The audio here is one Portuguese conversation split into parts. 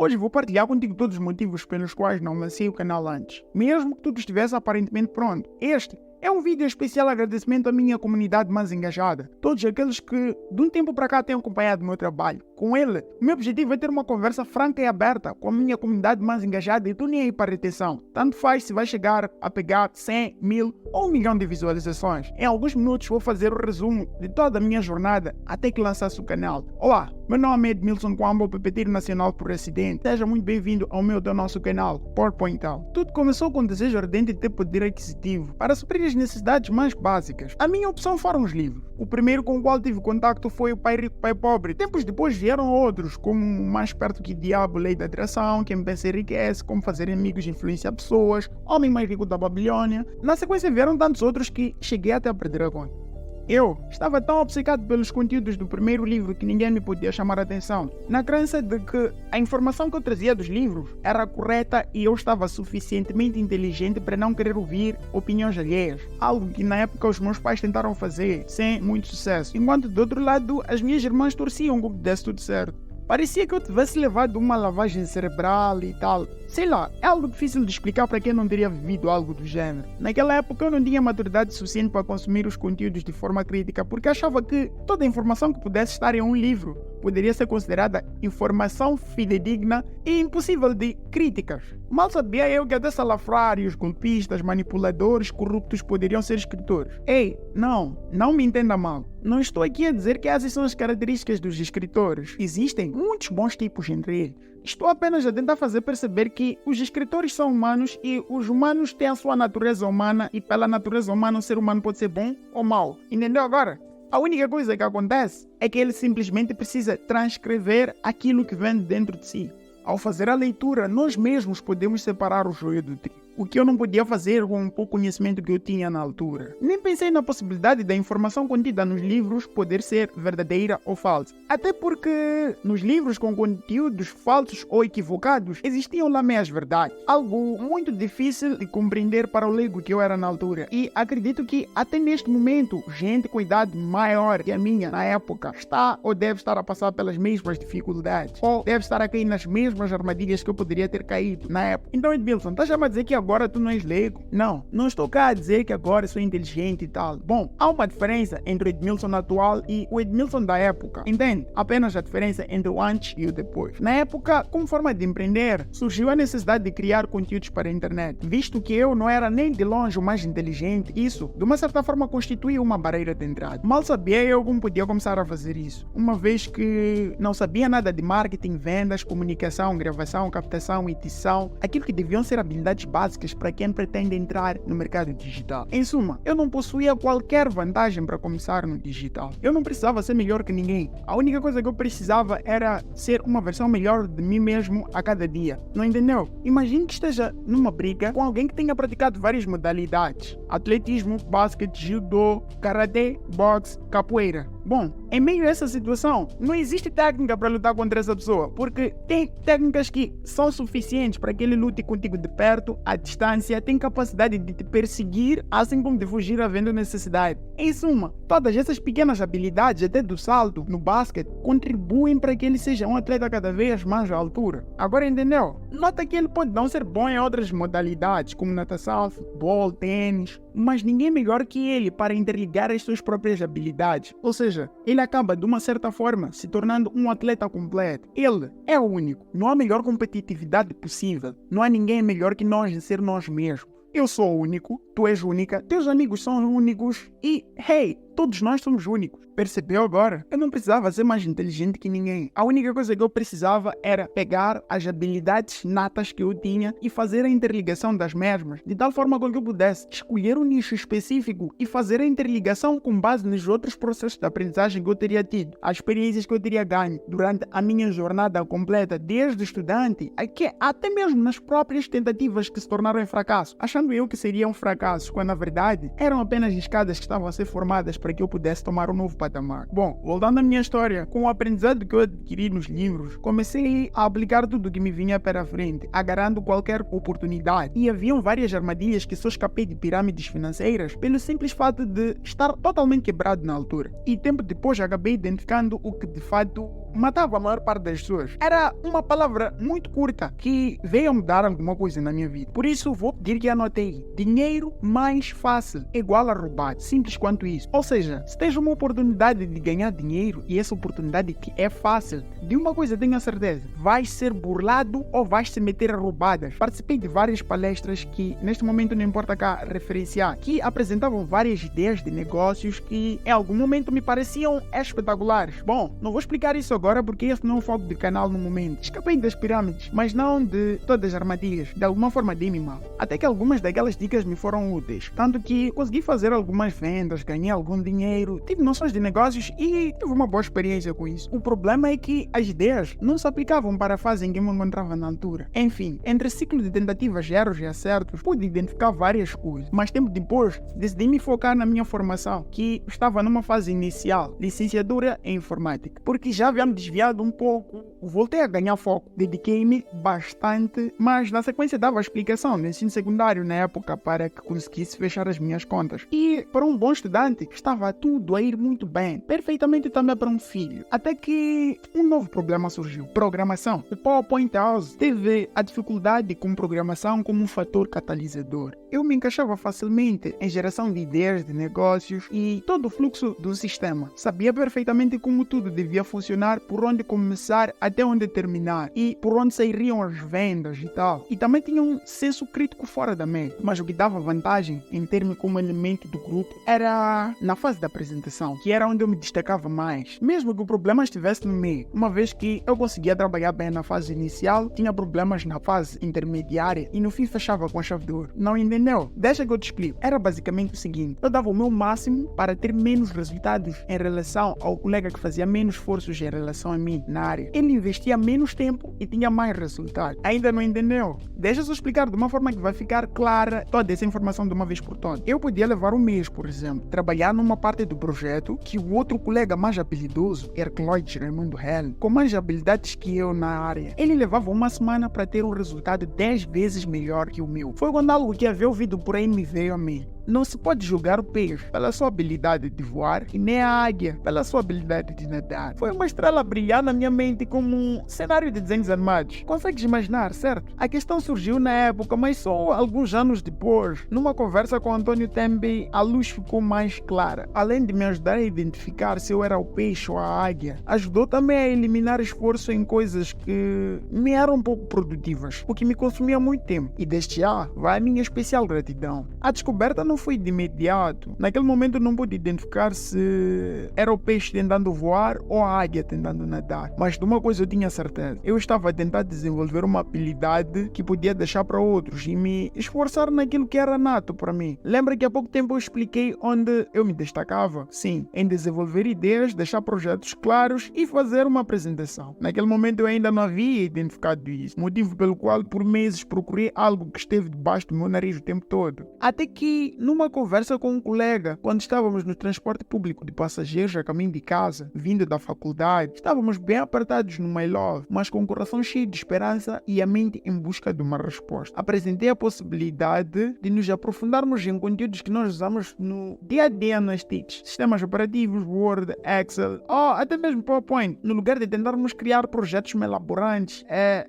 Hoje vou partilhar contigo todos os motivos pelos quais não lancei o canal antes, mesmo que tudo estivesse aparentemente pronto. Este é um vídeo especial agradecimento à minha comunidade mais engajada, todos aqueles que de um tempo para cá têm acompanhado o meu trabalho. Com ele, o meu objetivo é ter uma conversa franca e aberta com a minha comunidade mais engajada e tô nem aí para retenção. Tanto faz se vai chegar a pegar 100, 1000 ou 1 milhão de visualizações. Em alguns minutos vou fazer o resumo de toda a minha jornada até que lançasse o canal. Olá, meu nome é Edmilson Kwambo, PPT Nacional por Acidente. Seja muito bem-vindo ao nosso canal, PowerPoint. Tudo começou com o desejo ardente de ter poder aquisitivo para suprir as necessidades mais básicas. A minha opção foram os livros. O primeiro com o qual tive contato foi o Pai Rico, Pai Pobre. Tempos depois vieram outros, como Mais Perto que Diabo, Lei da Atração, Quem Pensa Enriquece, Como Fazer Amigos e Influenciar Pessoas, Homem Mais Rico da Babilônia. Na sequência vieram tantos outros que cheguei até a perder a conta. Eu estava tão obcecado pelos conteúdos do primeiro livro que ninguém me podia chamar a atenção, na crença de que a informação que eu trazia dos livros era correta e eu estava suficientemente inteligente para não querer ouvir opiniões alheias, algo que na época os meus pais tentaram fazer sem muito sucesso, enquanto do outro lado as minhas irmãs torciam que desse tudo certo. Parecia que eu tivesse levado uma lavagem cerebral e tal. Sei lá, é algo difícil de explicar para quem não teria vivido algo do gênero. Naquela época eu não tinha maturidade suficiente para consumir os conteúdos de forma crítica, porque achava que toda a informação que pudesse estar em um livro poderia ser considerada informação fidedigna e impossível de críticas. Mal sabia eu que até salafrários, golpistas, manipuladores, corruptos poderiam ser escritores. Ei, não me entenda mal. Não estou aqui a dizer que essas são as características dos escritores. Existem muitos bons tipos entre eles. Estou apenas a tentar fazer perceber que os escritores são humanos e os humanos têm a sua natureza humana e pela natureza humana o ser humano pode ser bom ou mau. Entendeu agora? A única coisa que acontece é que ele simplesmente precisa transcrever aquilo que vem dentro de si. Ao fazer a leitura, nós mesmos podemos separar o joio do trigo. O que eu não podia fazer com o pouco conhecimento que eu tinha na altura. Nem pensei na possibilidade da informação contida nos livros poder ser verdadeira ou falsa. Até porque nos livros com conteúdos falsos ou equivocados existiam lá meias verdades. Algo muito difícil de compreender para o leigo que eu era na altura. E acredito que até neste momento, gente com idade maior que a minha na época está ou deve estar a passar pelas mesmas dificuldades. Ou deve estar a cair nas mesmas armadilhas que eu poderia ter caído na época. Então, Edmilson, estás a dizer que agora tu não és leigo? Não estou cá a dizer que agora sou inteligente e tal. Bom, há uma diferença entre o Edmilson atual e o Edmilson da época. Entende? Apenas a diferença entre o antes e o depois. Na época, como forma de empreender, surgiu a necessidade de criar conteúdos para a internet. Visto que eu não era nem de longe o mais inteligente, isso, de uma certa forma, constituía uma barreira de entrada. Mal sabia eu como podia começar a fazer isso, uma vez que não sabia nada de marketing, vendas, comunicação, gravação, captação, edição, aquilo que deviam ser habilidades básicas para quem pretende entrar no mercado digital. Em suma, eu não possuía qualquer vantagem para começar no digital. Eu não precisava ser melhor que ninguém. A única coisa que eu precisava era ser uma versão melhor de mim mesmo a cada dia. Não entendeu? Imagine que esteja numa briga com alguém que tenha praticado várias modalidades: atletismo, basquete, judô, karatê, boxe, capoeira. Bom, em meio a essa situação, não existe técnica para lutar contra essa pessoa, porque tem técnicas que são suficientes para que ele lute contigo de perto, à distância, tem capacidade de te perseguir, assim como de fugir havendo necessidade. Em suma, todas essas pequenas habilidades, até do salto no basquete, contribuem para que ele seja um atleta cada vez mais à altura. Agora entendeu? Nota que ele pode não ser bom em outras modalidades, como natação, futebol, tênis, mas ninguém melhor que ele para interligar as suas próprias habilidades. Ou seja, ele acaba de uma certa forma se tornando um atleta completo. Ele é o único. Não há melhor competitividade possível. Não há ninguém melhor que nós em ser nós mesmos. Eu sou único, tu és única, teus amigos são únicos e, hey, todos nós somos únicos. Percebeu agora? Eu não precisava ser mais inteligente que ninguém. A única coisa que eu precisava era pegar as habilidades natas que eu tinha e fazer a interligação das mesmas, de tal forma que eu pudesse escolher um nicho específico e fazer a interligação com base nos outros processos de aprendizagem que eu teria tido, as experiências que eu teria ganho durante a minha jornada completa, desde estudante até mesmo nas próprias tentativas que se tornaram em fracasso, achando eu que seriam fracassos, quando na verdade eram apenas escadas que estavam a ser formadas para que eu pudesse tomar um novo patamar. Bom, voltando à minha história, com o aprendizado que eu adquiri nos livros, comecei a aplicar tudo o que me vinha pela frente, agarrando qualquer oportunidade. E haviam várias armadilhas que só escapei de pirâmides financeiras pelo simples fato de estar totalmente quebrado na altura. E tempo depois acabei identificando o que de fato matava a maior parte das pessoas. Era uma palavra muito curta que veio a mudar alguma coisa na minha vida. Por isso vou pedir que anotei. Dinheiro mais fácil igual a roubado. Simples quanto isso. Ou seja, se tens uma oportunidade de ganhar dinheiro e essa oportunidade que é fácil, de uma coisa tenho a certeza, vais ser burlado ou vais se meter a roubadas. Participei de várias palestras que neste momento não importa cá referenciar, que apresentavam várias ideias de negócios que em algum momento me pareciam espetaculares. Bom, não vou explicar isso agora porque esse não é o foco do canal no momento. Escapei das pirâmides, mas não de todas as armadilhas, de alguma forma dei-me mal. Até que algumas daquelas dicas me foram úteis, tanto que consegui fazer algumas vendas, ganhei algum dinheiro, tive noções de negócios e tive uma boa experiência com isso. O problema é que as ideias não se aplicavam para a fase em que eu me encontrava na altura. Enfim, entre ciclo de tentativas, erros e acertos, pude identificar várias coisas, mas tempo depois decidi me focar na minha formação, que estava numa fase inicial, licenciatura em informática, porque já havia me desviado um pouco, voltei a ganhar foco, dediquei-me bastante, mas na sequência dava a explicação no ensino secundário na época para que conseguisse fechar as minhas contas. E para um bom estudante estava tudo a ir muito bem, perfeitamente também para um filho, até que um novo problema surgiu: programação. O PowerPoint House teve a dificuldade com programação como um fator catalisador. Eu me encaixava facilmente em geração de ideias, de negócios e todo o fluxo do sistema. Sabia perfeitamente como tudo devia funcionar, por onde começar até onde terminar e por onde sairiam as vendas e tal. E também tinha um senso crítico fora da média. Mas o que dava vantagem em ter-me como elemento do grupo era na fase da apresentação, que era onde eu me destacava mais. Mesmo que o problema estivesse no meio, uma vez que eu conseguia trabalhar bem na fase inicial, tinha problemas na fase intermediária e no fim fechava com a chave de ouro. Não entendeu? Deixa que eu te explico. Era basicamente o seguinte: eu dava o meu máximo para ter menos resultados em relação ao colega que fazia menos esforços em relação a mim na área. Ele investia menos tempo e tinha mais resultado. Ainda não entendeu? Deixa eu explicar de uma forma que vai ficar clara toda essa informação de uma vez por todas. Eu podia levar um mês, por exemplo, trabalhar numa parte do projeto que o outro colega mais habilidoso, Hercloyd Raimundo Hell, com mais habilidades que eu na área, ele levava uma semana para ter um resultado 10 vezes melhor que o meu. Foi quando algo que havia ouvido por aí me veio a mim. Não se pode julgar o peixe pela sua habilidade de voar e nem a águia pela sua habilidade de nadar. Foi uma estrela brilhar na minha mente como um cenário de desenhos animados. Consegues imaginar, certo? A questão surgiu na época, mas só alguns anos depois, numa conversa com Antônio Tembe, a luz ficou mais clara. Além de me ajudar a identificar se eu era o peixe ou a águia, ajudou também a eliminar esforço em coisas que me eram pouco produtivas, o que me consumia muito tempo. E desde já vai a minha especial gratidão. A descoberta não foi de imediato. Naquele momento eu não pude identificar se era o peixe tentando voar ou a águia tentando nadar. Mas de uma coisa eu tinha certeza: eu estava a tentar desenvolver uma habilidade que podia deixar para outros e me esforçar naquilo que era nato para mim. Lembra que há pouco tempo eu expliquei onde eu me destacava? Sim, em desenvolver ideias, deixar projetos claros e fazer uma apresentação. Naquele momento eu ainda não havia identificado isso, motivo pelo qual por meses procurei algo que esteve debaixo do meu nariz o tempo todo. Até que numa conversa com um colega, quando estávamos no transporte público de passageiros a caminho de casa, vindo da faculdade, estávamos bem apertados no My Love, mas com o coração cheio de esperança e a mente em busca de uma resposta. Apresentei a possibilidade de nos aprofundarmos em conteúdos que nós usamos no dia a dia nas TICs, sistemas operativos, Word, Excel, ou até mesmo PowerPoint, no lugar de tentarmos criar projetos melaborantes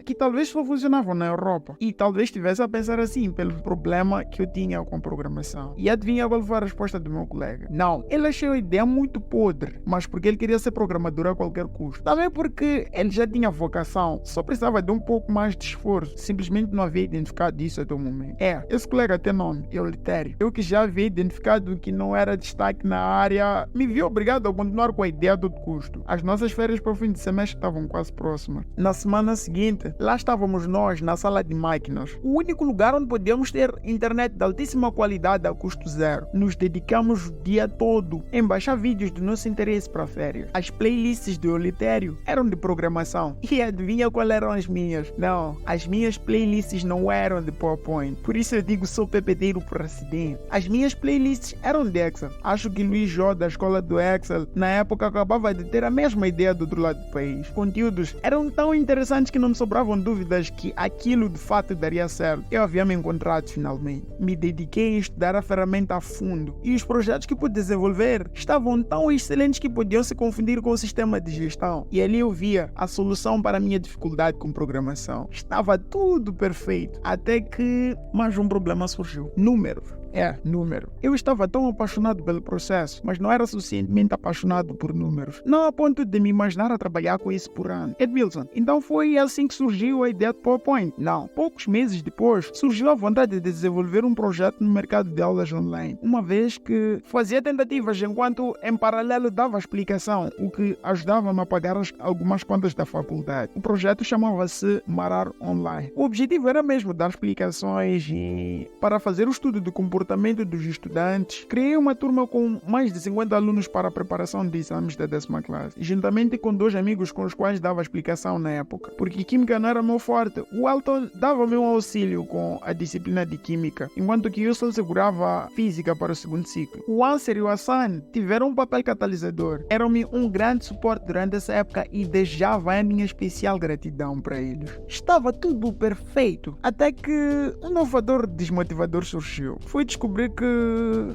que talvez só funcionavam na Europa. E talvez estivesse a pensar assim pelo problema que eu tinha com programação. E adivinha qual foi a resposta do meu colega? Não, ele achou a ideia muito podre, mas porque ele queria ser programador a qualquer custo. Também porque ele já tinha vocação, só precisava de um pouco mais de esforço. Simplesmente não havia identificado isso até o momento. Esse colega tem nome, Eulitério. Eu que já havia identificado que não era destaque na área, me vi obrigado a continuar com a ideia a todo custo. As nossas férias para o fim de semestre estavam quase próximas. Na semana seguinte, lá estávamos nós na sala de máquinas, o único lugar onde podíamos ter internet de altíssima qualidade a custo zero. Nos dedicamos o dia todo em baixar vídeos do nosso interesse para férias. As playlists do Eulitério eram de programação. E adivinha qual eram as minhas? Não, as minhas playlists não eram de PowerPoint. Por isso eu digo sou pepeteiro por acidente. As minhas playlists eram de Excel. Acho que Luís Jó, da escola do Excel, na época acabava de ter a mesma ideia do outro lado do país. Conteúdos eram tão interessantes que não me sobravam dúvidas que aquilo de fato daria certo. Eu havia me encontrado finalmente. Me dediquei a estudar a ferramenta a fundo e os projetos que pude desenvolver estavam tão excelentes que podiam se confundir com o sistema de gestão. E ali eu via a solução para a minha dificuldade com programação. Estava tudo perfeito, até que mais um problema surgiu. Números. Número. Eu estava tão apaixonado pelo processo, mas não era suficientemente apaixonado por números. Não a ponto de me imaginar a trabalhar com isso por ano. Edmilson, então foi assim que surgiu a ideia do PowerPoint? Não. Poucos meses depois, surgiu a vontade de desenvolver um projeto no mercado de aulas online, uma vez que fazia tentativas enquanto em paralelo dava explicação, o que ajudava-me a pagar algumas contas da faculdade. O projeto chamava-se Marar Online. O objetivo era mesmo dar explicações e para fazer o estudo do comportamento dos estudantes, criei uma turma com mais de 50 alunos para a preparação de exames da 10ª classe, juntamente com 2 amigos com os quais dava explicação na época, porque química não era meu forte. O Elton dava-me um auxílio com a disciplina de química, enquanto que eu só segurava física para o 2º ciclo. O Answer e o Hassan tiveram um papel catalisador, eram-me um grande suporte durante essa época e desde já vai a minha especial gratidão para eles. Estava tudo perfeito, até que um novo fator desmotivador surgiu. Foi descobrir que,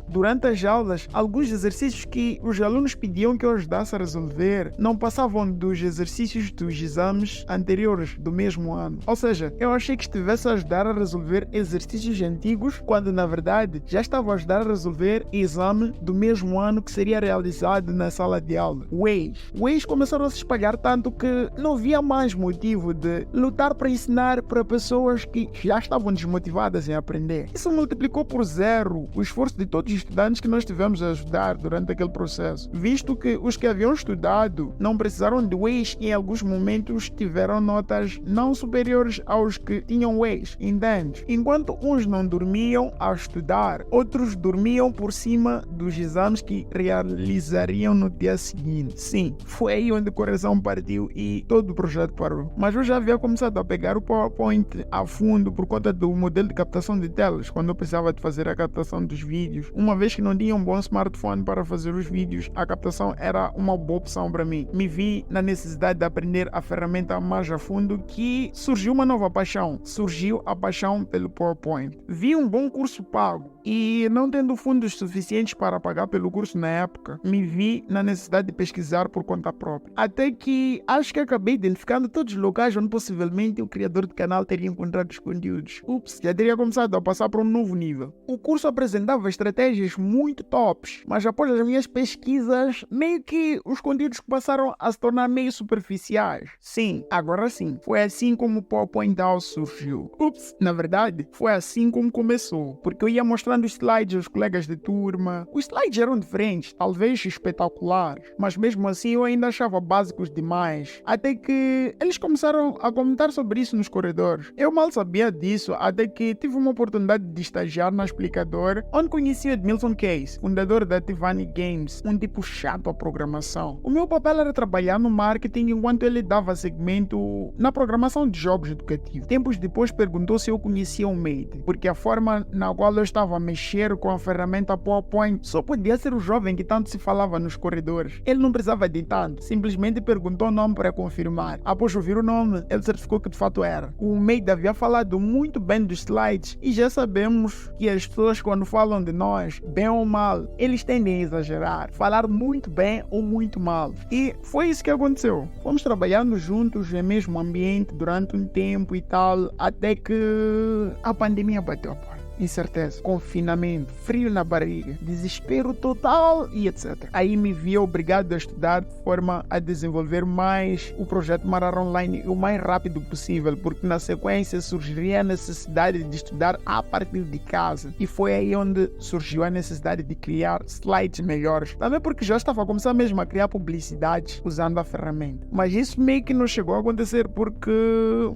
durante as aulas, alguns exercícios que os alunos pediam que eu ajudasse a resolver não passavam dos exercícios dos exames anteriores do mesmo ano. Ou seja, eu achei que estivesse a ajudar a resolver exercícios antigos, quando na verdade já estava a ajudar a resolver exame do mesmo ano que seria realizado na sala de aula. Ways começaram a se espalhar tanto que não havia mais motivo de lutar para ensinar para pessoas que já estavam desmotivadas em aprender. Isso multiplicou por zero o esforço de todos os estudantes que nós tivemos a ajudar durante aquele processo, visto que os que haviam estudado não precisaram de Ways e em alguns momentos tiveram notas não superiores aos que tinham Ways, entende? Enquanto uns não dormiam a estudar, outros dormiam por cima dos exames que realizariam no dia seguinte. Sim, foi aí onde o coração partiu e todo o projeto parou. Mas eu já havia começado a pegar o PowerPoint a fundo por conta do modelo de captação de telas, quando eu precisava de fazer a captação dos vídeos. Uma vez que não tinha um bom smartphone para fazer os vídeos, a captação era uma boa opção para mim. Me vi na necessidade de aprender a ferramenta mais a fundo que surgiu uma nova paixão. Surgiu a paixão pelo PowerPoint. Vi um bom curso pago e, não tendo fundos suficientes para pagar pelo curso na época, me vi na necessidade de pesquisar por conta própria. Até que acho que acabei identificando todos os locais onde possivelmente o criador do canal teria encontrado os conteúdos. Já teria começado a passar para um novo nível. O curso apresentava estratégias muito tops, mas após as minhas pesquisas, meio que os conteúdos passaram a se tornar meio superficiais. Sim, agora sim. Foi assim como o PowerPoint House surgiu. Na verdade, foi assim como começou, porque eu ia mostrando os slides aos colegas de turma. Os slides eram diferentes, talvez espetaculares, mas mesmo assim eu ainda achava básicos demais, até que eles começaram a comentar sobre isso nos corredores. Eu mal sabia disso, até que tive uma oportunidade de estagiar na Explicador, onde conheci o Edmilson Case, fundador da Tivani Games, um tipo chato à programação. O meu papel era trabalhar no marketing enquanto ele dava segmento na programação de jogos educativos. Tempos depois perguntou se eu conhecia o Mate, porque a forma na qual eu estava a mexer com a ferramenta PowerPoint só podia ser o jovem que tanto se falava nos corredores. Ele não precisava de tanto, simplesmente perguntou o nome para confirmar. Após ouvir o nome, ele certificou que de fato era. O Mate havia falado muito bem dos slides e já sabemos que as pessoas, quando falam de nós, bem ou mal, eles tendem a exagerar, falar muito bem ou muito mal. E foi isso que aconteceu. Fomos trabalhando juntos no mesmo ambiente durante um tempo e tal, até que a pandemia bateu a porta. Incerteza, confinamento, frio na barriga, desespero total e etc. Aí me vi obrigado a estudar de forma a desenvolver mais o projeto Marar Online o mais rápido possível, porque na sequência surgiria a necessidade de estudar a partir de casa. E foi aí onde surgiu a necessidade de criar slides melhores. Também porque já estava a começar mesmo a criar publicidade usando a ferramenta. Mas isso meio que não chegou a acontecer porque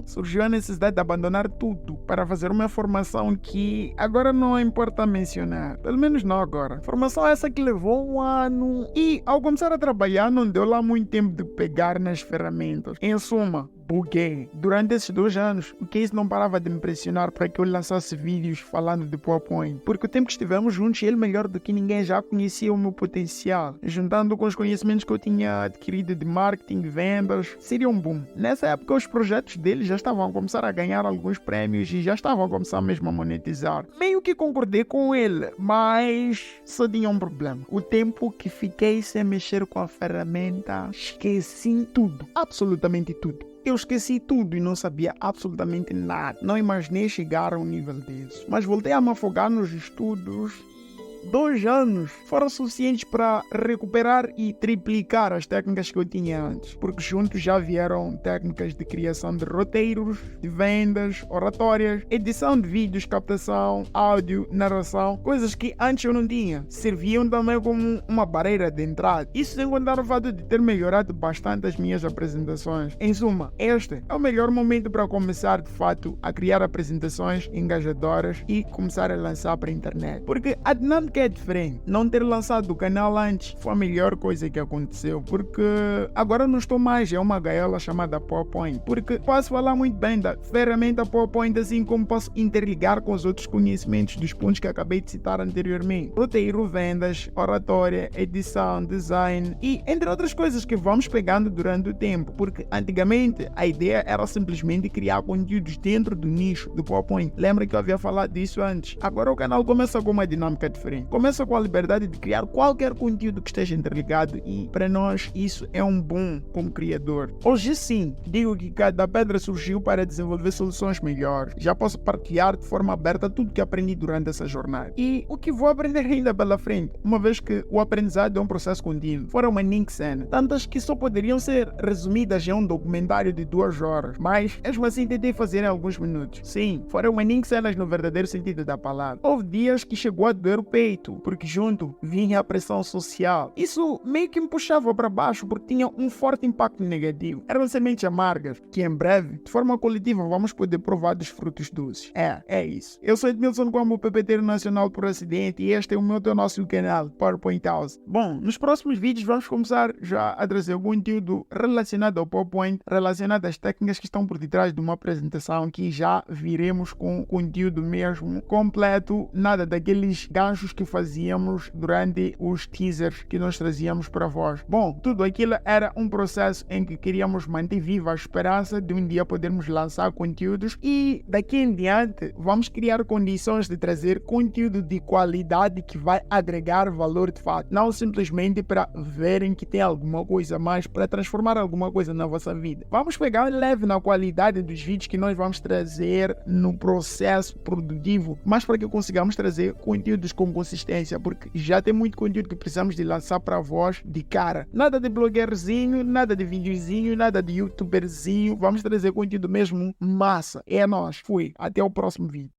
surgiu a necessidade de abandonar tudo para fazer uma formação que agora não importa mencionar, pelo menos não agora. Formação essa que levou um ano e, ao começar a trabalhar, não deu lá muito tempo de pegar nas ferramentas. Em suma, buguei. Durante esses 2 anos, o Casey não parava de me pressionar para que eu lançasse vídeos falando de PowerPoint. Porque o tempo que estivemos juntos, ele melhor do que ninguém já conhecia o meu potencial. Juntando com os conhecimentos que eu tinha adquirido de marketing, vendas, seria um boom. Nessa época, os projetos dele já estavam a começar a ganhar alguns prémios e já estavam a começar mesmo a monetizar. Meio que concordei com ele, mas só tinha um problema. O tempo que fiquei sem mexer com a ferramenta, esqueci tudo, absolutamente tudo. Eu esqueci tudo e não sabia absolutamente nada. Não imaginei chegar a um nível desse. Mas voltei a me afogar nos estudos. 2 anos foram suficientes para recuperar e triplicar as técnicas que eu tinha antes, porque juntos já vieram técnicas de criação de roteiros, de vendas, oratórias, edição de vídeos, captação, áudio, narração, coisas que antes eu não tinha. Serviam também como uma barreira de entrada. Isso sem contar o fato de ter melhorado bastante as minhas apresentações. Em suma, este é o melhor momento para começar de fato a criar apresentações engajadoras e começar a lançar para a internet, porque a dinâmica é diferente. Não ter lançado o canal antes foi a melhor coisa que aconteceu, porque agora não estou mais em uma gaiola chamada PowerPoint, porque posso falar muito bem da ferramenta PowerPoint, assim como posso interligar com os outros conhecimentos dos pontos que acabei de citar anteriormente: roteiro, vendas, oratória, edição, design e entre outras coisas que vamos pegando durante o tempo, porque antigamente a ideia era simplesmente criar conteúdos dentro do nicho do PowerPoint. Lembra que eu havia falado disso antes? Agora o canal começa com uma dinâmica diferente. Começa com a liberdade de criar qualquer conteúdo que esteja interligado e para nós isso é um boom como criador. Hoje sim, digo que cada pedra surgiu para desenvolver soluções melhores. Já posso partilhar de forma aberta tudo que aprendi durante essa jornada e o que vou aprender ainda pela frente, uma vez que o aprendizado é um processo contínuo. Fora uma cena, tantas que só poderiam ser resumidas em um documentário de 2 horas, mas mesmo assim tentei fazer em alguns minutos. Sim, foram uma cenas no verdadeiro sentido da palavra. Houve dias que chegou a doer o peito, porque junto vinha a pressão social. Isso meio que me puxava para baixo porque tinha um forte impacto negativo. Eram sementes amargas que em breve, de forma coletiva, vamos poder provar dos frutos doces. É isso. Eu sou Edmilson como PPT nacional por acidente e este é o nosso canal PowerPoint House. Bom, nos próximos vídeos vamos começar já a trazer conteúdo relacionado ao PowerPoint, relacionado às técnicas que estão por detrás de uma apresentação, que já viremos com conteúdo mesmo completo, nada daqueles ganchos que fazíamos durante os teasers que nós trazíamos para vós. Bom, tudo aquilo era um processo em que queríamos manter viva a esperança de um dia podermos lançar conteúdos e daqui em diante vamos criar condições de trazer conteúdo de qualidade que vai agregar valor de fato, não simplesmente para verem que tem alguma coisa a mais, para transformar alguma coisa na vossa vida. Vamos pegar leve na qualidade dos vídeos que nós vamos trazer no processo produtivo, mas para que consigamos trazer conteúdos com consistência, porque já tem muito conteúdo que precisamos de lançar para vós de cara. Nada de blogueirzinho, nada de videozinho, nada de youtuberzinho. Vamos trazer conteúdo mesmo massa. É nóis. Fui. Até o próximo vídeo.